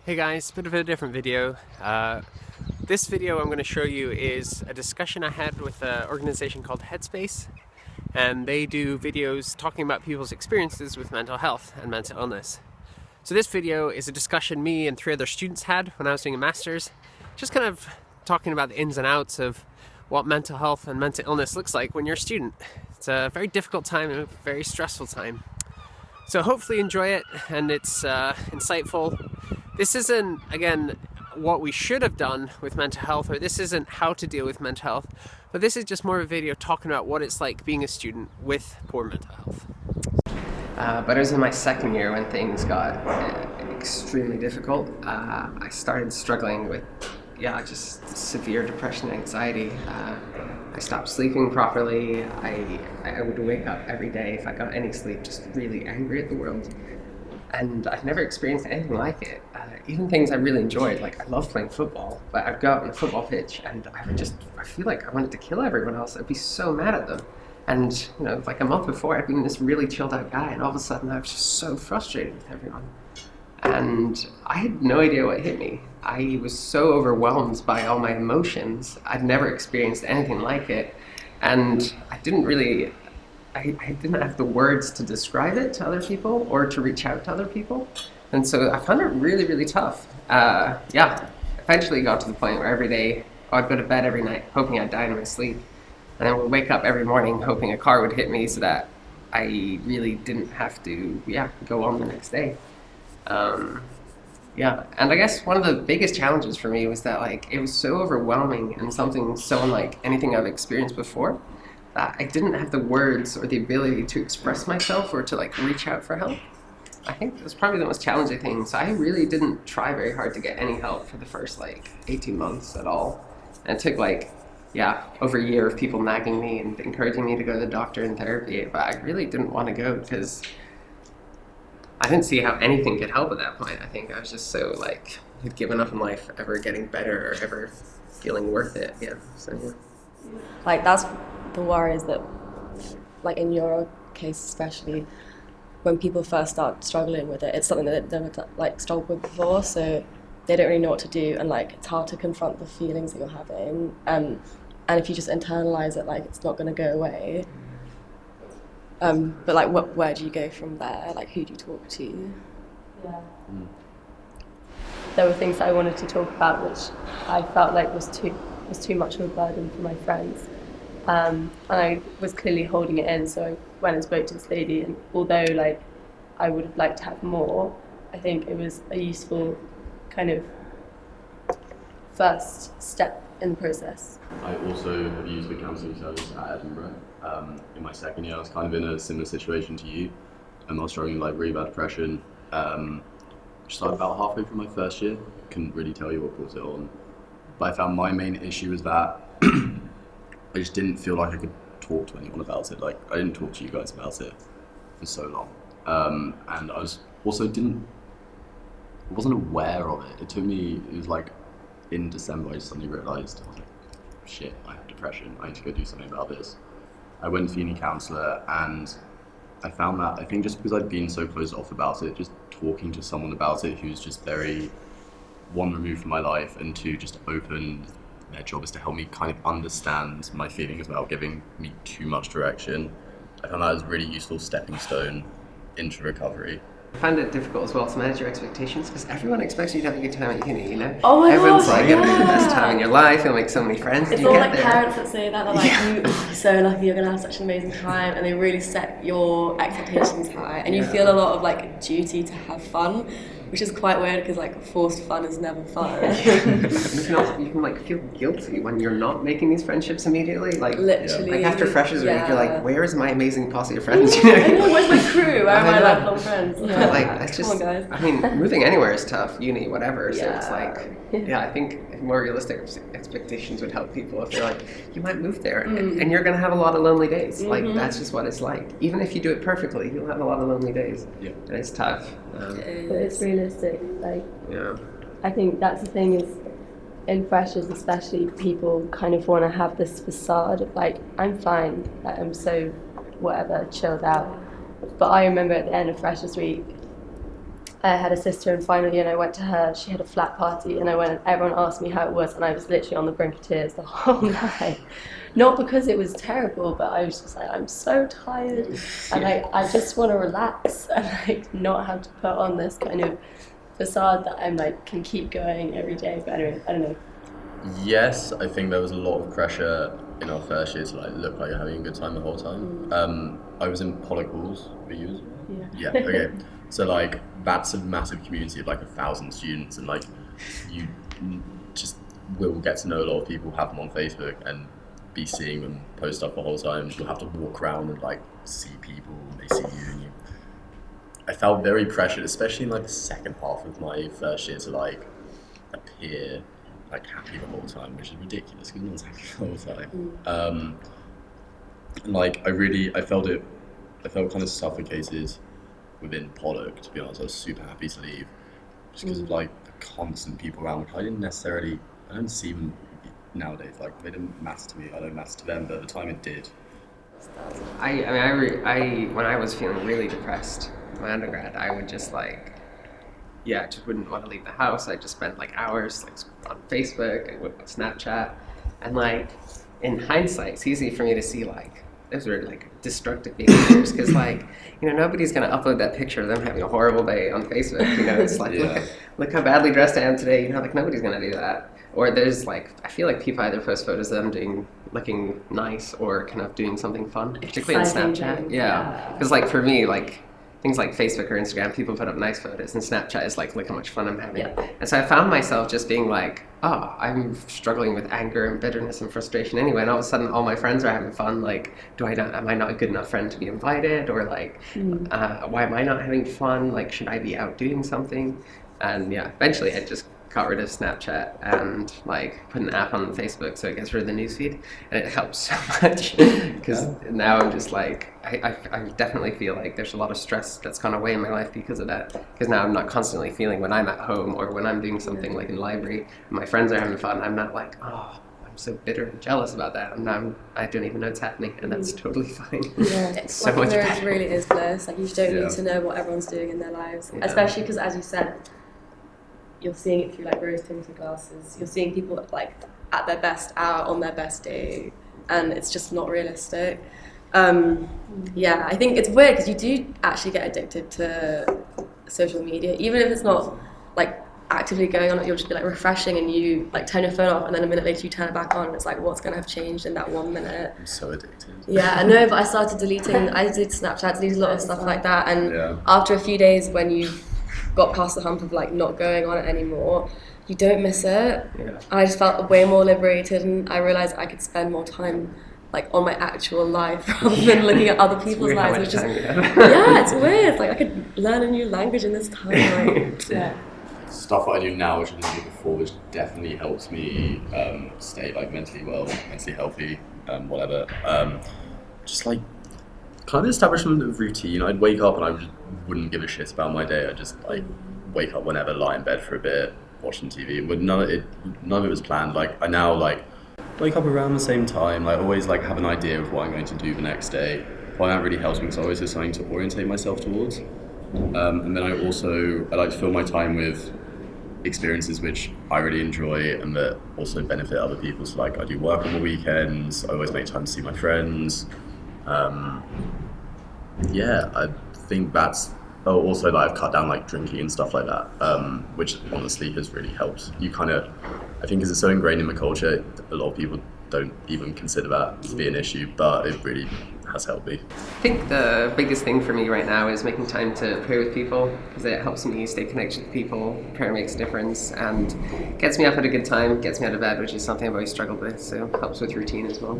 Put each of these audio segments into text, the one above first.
Hey guys, bit of a different video. This video I'm going to show you is a discussion I had with an organization called Headspace, and they do videos talking about people's experiences with mental health and mental illness. So this video is a discussion me and 3 other students had when I was doing a master's, just kind of talking about the ins and outs of what mental health and mental illness looks like when you're a student. It's a very difficult time and a very stressful time. So hopefully you enjoy it and it's insightful. This isn't, again, what we should have done with mental health, or this isn't how to deal with mental health, but this is just more of a video talking about what it's like being a student with poor mental health. But it was in my second year when things got extremely difficult. I started struggling with, just severe depression and anxiety. I stopped sleeping properly. I would wake up every day if I got any sleep just really angry at the world. And I've never experienced anything like it. Even things I really enjoyed, like I love playing football, but I'd go out on the football pitch and I feel like I wanted to kill everyone else. I'd be so mad at them. And, like a month before, I'd been this really chilled out guy, and all of a sudden I was just so frustrated with everyone. And I had no idea what hit me. I was so overwhelmed by all my emotions. I'd never experienced anything like it. And I didn't have the words to describe it to other people or to reach out to other people. And so I found it really, really tough. Eventually got to the point where every day I'd go to bed every night hoping I'd die in my sleep. And then would wake up every morning hoping a car would hit me so that I really didn't have to, go on the next day. And I guess one of the biggest challenges for me was that it was so overwhelming and something so unlike anything I've experienced before that I didn't have the words or the ability to express myself or to reach out for help. I think that's probably the most challenging thing. So I really didn't try very hard to get any help for the first 18 months at all. And it took over a year of people nagging me and encouraging me to go to the doctor and therapy, but I really didn't want to go because I didn't see how anything could help at that point. I think I was just so had given up on life ever getting better or ever feeling worth it. That's the worry, is that in your case especially, when people first start struggling with it, it's something that they've never struggled with before, so they don't really know what to do, and it's hard to confront the feelings that you're having, and if you just internalize it, it's not going to go away. But where do you go from there? Who do you talk to? Yeah. There were things that I wanted to talk about which I felt was too much of a burden for my friends. And I was clearly holding it in, so I went and spoke to this lady, and although I would have liked to have more, I think it was a useful kind of first step in the process. I also have used the counselling service at Edinburgh. In my second year I was kind of in a similar situation to you, and I was struggling with really bad depression. Started about halfway through my first year. Couldn't really tell you what caused it on, but I found my main issue was that I just didn't feel like I could talk to anyone about it. I didn't talk to you guys about it for so long, and I was also wasn't aware of it. It was in December I just suddenly realised, I was shit, I have depression, I need to go do something about this. I went to the uni counsellor, and I found that, I think just because I'd been so closed off about it, just talking to someone about it who's just very, one, removed from my life, and two, just open, their job is to help me kind of understand my feelings without giving me too much direction. I found that as a really useful stepping stone into recovery. I find it difficult as well to manage your expectations because everyone expects you to have a good time at uni, Oh my Everyone's gosh, it'll be the best time in your life, you'll make so many friends. It's all parents that say that, they're you're so lucky, you're going to have such an amazing time, and they really set your expectations high, and you feel a lot of duty to have fun, which is quite weird because forced fun is never fun. You can feel guilty when you're not making these friendships immediately. Literally. After Freshers Week, you're where is my amazing posse of friends? I know, where's my crew? Where are my lifelong friends? That's Come on, guys. I mean, moving anywhere is tough, uni, whatever. So it's I think more realistic expectations would help people if they're you might move there and you're gonna have a lot of lonely days. That's just what it's like. Even if you do it perfectly, you'll have a lot of lonely days. Yeah. And it's tough. But it's realistic. I think that's the thing is, in freshers especially, people kind of want to have this facade of I'm fine, I'm so whatever, chilled out. But I remember at the end of Freshers Week, I had a sister in final year and I went to her, she had a flat party and I went and everyone asked me how it was and I was literally on the brink of tears the whole night. Not because it was terrible, but I was just like, I'm so tired and I just want to relax and like not have to put on this kind of facade that I'm like can keep going every day. But anyway, I don't know. Yes, I think there was a lot of pressure in our first year to like look like you're having a good time the whole time. I was in Pollock Halls. Were you as well? Yeah. Yeah. Okay. So like that's a massive community of like 1,000 students, and like you just will get to know a lot of people, have them on Facebook, and be seeing them post up the whole time. You'll have to walk around and like see people, and they see you, and you. I felt very pressured, especially in like the second half of my first year, to like appear like happy the whole time, which is ridiculous because no one's happy the whole time. And like I felt kind of suffocated within Pollock, to be honest. I was super happy to leave just because of like the constant people around, which I don't see them nowadays. Like they didn't matter to me, I don't matter to them, but at the time it did. When I was feeling really depressed in my undergrad, I would just like, yeah, I just wouldn't want to leave the house. I just spent like hours like on Facebook and with Snapchat, and like in hindsight, it's easy for me to see like those were like destructive behaviors because like, you know, nobody's gonna upload that picture of them having a horrible day on Facebook. You know, it's like look how badly dressed I am today. You know, like nobody's gonna do that. Or there's like, I feel like people either post photos of them looking nice or kind of doing something fun, particularly on Snapchat. Yeah, because like for me, like things like Facebook or Instagram, people put up nice photos, and Snapchat is like, look how much fun I'm having. Yeah. And so I found myself just being like, oh, I'm struggling with anger and bitterness and frustration anyway. And all of a sudden, all my friends are having fun. Like, am I not a good enough friend to be invited? Or like, why am I not having fun? Like, should I be out doing something? And yeah, eventually I just got rid of Snapchat and like put an app on Facebook so it gets rid of the newsfeed, and it helps so much because now I'm just like I definitely feel like there's a lot of stress that's gone away in my life because of that, because now I'm not constantly feeling when I'm at home or when I'm doing something like in the library and my friends are having fun, I'm not like, oh, I'm so bitter and jealous about that. I don't even know it's happening, and that's totally fine. Yeah, it's so like much ignorance better. really is bliss. Like you don't need to know what everyone's doing in their lives, especially because, as you said, you're seeing it through like rose-tinted glasses. You're seeing people like at their best hour on their best day, and it's just not realistic. Yeah, I think it's weird because you do actually get addicted to social media, even if it's not like actively going on. You'll just be like refreshing, and you like turn your phone off, and then a minute later you turn it back on. And it's like, what's gonna have changed in that 1 minute? I'm so addicted. Yeah, I know, but I started deleting. I deleted Snapchat, deleted a lot of stuff like that, and after a few days, when you've got past the hump of like not going on it anymore, you don't miss it. I just felt way more liberated, and I realized I could spend more time like on my actual life rather than looking at other people's lives, which is yeah, it's weird. Like I could learn a new language in this time. Like, stuff that I do now, which I didn't do before, which definitely helps me stay like mentally well, mentally healthy, whatever. Just like kind of establishment of routine. I'd wake up and I just wouldn't give a shit about my day. I'd just like wake up whenever, lie in bed for a bit, watching TV. But none of it was planned. Like I now like wake up around the same time. Like always like have an idea of what I'm going to do the next day. Well, that really helps me because I always have something to orientate myself towards. And then I like to fill my time with experiences which I really enjoy and that also benefit other people. So like I do work on the weekends. I always make time to see my friends. Yeah, I think that's also like I've cut down like drinking and stuff like that, which honestly has really helped. You kind of, I think because it's so ingrained in the culture, a lot of people don't even consider that to be an issue, but it really has helped me. I think the biggest thing for me right now is making time to pray with people, because it helps me stay connected to people. Prayer makes a difference and gets me up at a good time, gets me out of bed, which is something I've always struggled with, so helps with routine as well.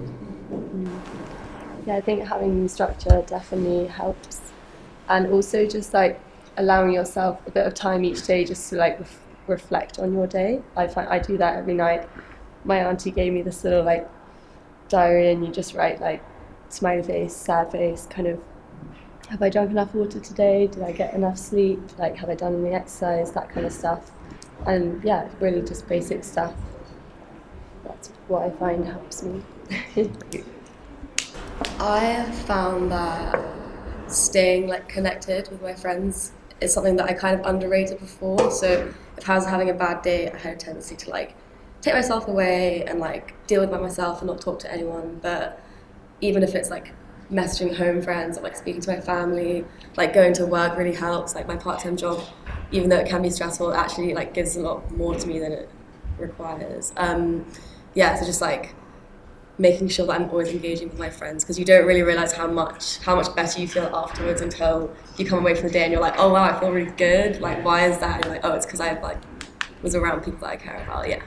Yeah, I think having structure definitely helps, and also just like allowing yourself a bit of time each day just to like reflect on your day. I find I do that every night. My auntie gave me this little like diary, and you just write like smiley face, sad face, kind of have I drunk enough water today, did I get enough sleep, like have I done any exercise, that kind of stuff. And yeah, really just basic stuff. That's what I find helps me. I have found that staying like connected with my friends is something that I kind of underrated before. So if I was having a bad day, I had a tendency to like take myself away and like deal with it by myself and not talk to anyone. But even if it's like messaging home friends or like speaking to my family, like going to work really helps. Like my part-time job, even though it can be stressful, it actually like gives a lot more to me than it requires. Yeah, so just like making sure that I'm always engaging with my friends, because you don't really realize how much better you feel afterwards until you come away from the day and you're like, oh wow, I feel really good. Like, why is that? And you're like, oh, it's because I like was around people that I care about. Yeah.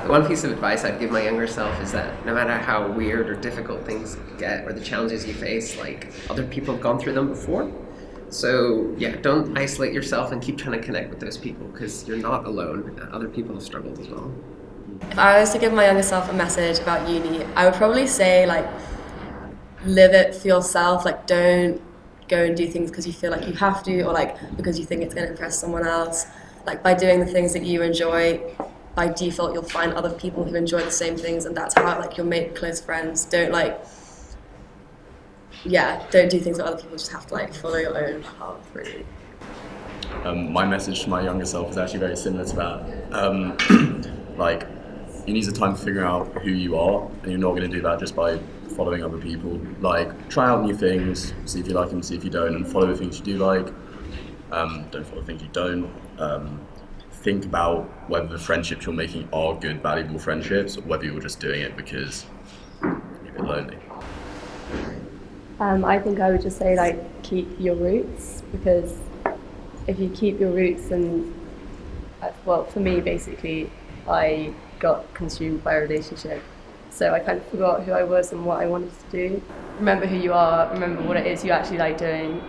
One piece of advice I'd give my younger self is that no matter how weird or difficult things get or the challenges you face, like other people have gone through them before. So yeah, don't isolate yourself and keep trying to connect with those people, because you're not alone. Other people have struggled as well. If I was to give my younger self a message about uni, I would probably say like live it for yourself. Like don't go and do things because you feel like you have to, or like because you think it's going to impress someone else. Like by doing the things that you enjoy, by default you'll find other people who enjoy the same things, and that's how like you'll make close friends. Don't don't do things that other people, just have to like follow your own path really. My message to my younger self is actually very similar to that. Like, you need the time to figure out who you are, and you're not going to do that just by following other people. Like, try out new things, see if you like them, see if you don't, and follow the things you do like. Don't follow the things you don't. Think about whether the friendships you're making are good, valuable friendships, or whether you're just doing it because you're a bit lonely. I think I would just say like keep your roots, because if you keep your roots, and well, for me basically, I got consumed by a relationship, so I kind of forgot who I was and what I wanted to do. Remember who you are, remember what it is you actually like doing,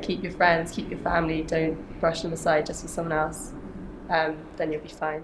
keep your friends, keep your family, don't brush them aside just for someone else, then you'll be fine.